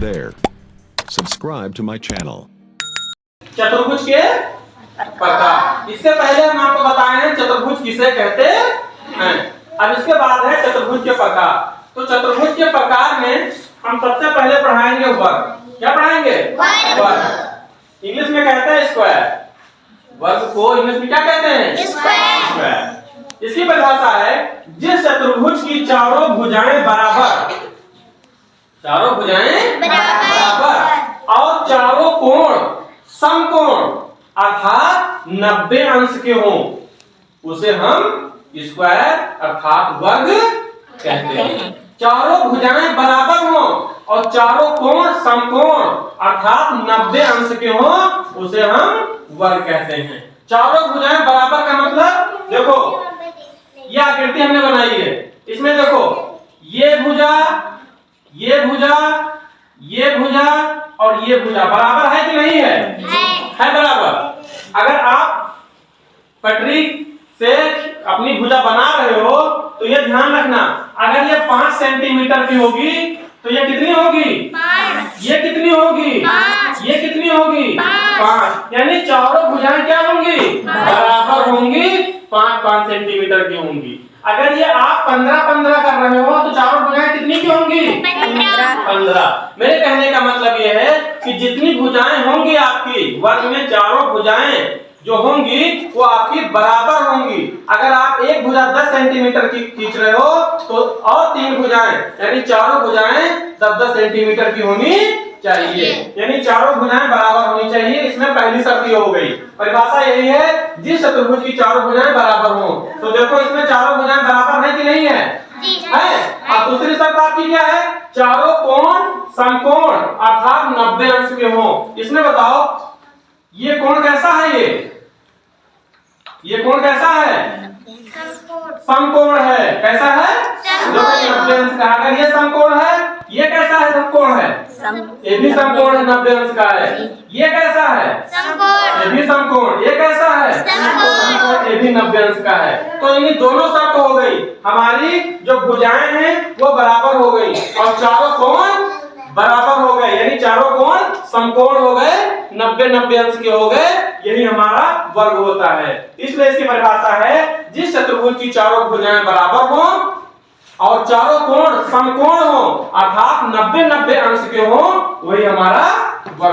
there. Subscribe to my channel. चतुर्भुज के प्रकार। इससे पहले हम आपको बताए हैं चतुर्भुज किसे कहते हैं। अब इसके बाद है चतुर्भुज के प्रकार। तो चतुर्भुज के प्रकार में हम सबसे पहले पढ़ाएंगे वर्ग। क्या पढ़ाएंगे? वर्ग। इंग्लिश में कहते हैं स्क्वायर। वर्ग को इंग्लिश में क्या कहते हैं? स्क्वायर। इसकी परिभाषा है जिस चतुर्भुज की चारों भुजाएं बराबर, चारों भुजाएं बराबर और चारों कोण समकोण अर्थात 90 अंश के हों, उसे हम स्क्वायर अर्थात वर्ग कहते हैं। चारों भुजाएं बराबर हों और चारों कोण समकोण अर्थात 90 अंश के हों, उसे हम वर्ग कहते हैं। चारों भुजाएं बराबर का मतलब देखो, ये आकृति हमने बनाई है। इसमें देखो ये भुजा, ये भुजा, ये भुजा और ये भुजा बराबर है कि नहीं है? है बराबर। अगर आप पटरी से अपनी भुजा बना रहे हो तो ये ध्यान रखना, अगर ये 5 सेंटीमीटर की होगी तो ये कितनी होगी? 5। ये कितनी होगी? 5। ये कितनी होगी? 5। यानी चारों भुजाएं क्या होंगी? बराबर होंगी, 5-5 सेंटीमीटर की होंगी। अगर ये आप 15-15 कर रहे हो तो चारों भुजाएं कितनी की होंगी? 15। मेरे कहने का मतलब ये है कि जितनी भुजाएं होंगी आपकी वर्ग में, चारों भुजाएं जो होंगी वो आपकी बराबर होंगी। अगर आप एक भुजा 10 सेंटीमीटर की खींच रहे हो तो और 3 भुजाएं यानी चारों भुजाएं 10-10 सेंटीमीटर की होनी चाहिए, यानी चारों भुजाएं बराबर होनी चाहिए। इसमें पहली शर्त ये हो गई। परिभाषा यही है जिस चतुर्भुज की चारों भुजाएं बराबर हो। तो देखो इसमें चारों भुजाएं बराबर है कि नहीं है? है। और दूसरी शर्त आपकी क्या है? चारों कोण समकोण अर्थात 90 अंश के हों। इसमें बताओ ये कोण कैसा है? ये कोण कैसा है? समकोण है। कैसा है? 90 अंश का। अगर ये समकोण है, ये कैसा है? समकोण है। ये भी समकोण है, 90 अंश का है। ये कैसा है? ये भी समकोण। ये कैसा है? समकोण। ये भी 90 अंश का है। तो इन दोनों शर्त हो गई, हमारी जो भुजाएं हैं वो बराबर हो गई और चारों कोण बराबर हो गए, यानी चारों कोण समकोण हो गए, 90-90 अंश के हो गए। यही हमारा वर्ग होता है। इसलिए इसकी परिभाषा है जिस चतुर्भुज की चारों भुजाएं बराबर हो और चारों कोण समकोण हो अर्थात 90-90 अंश के हो, वही हमारा वर्ग।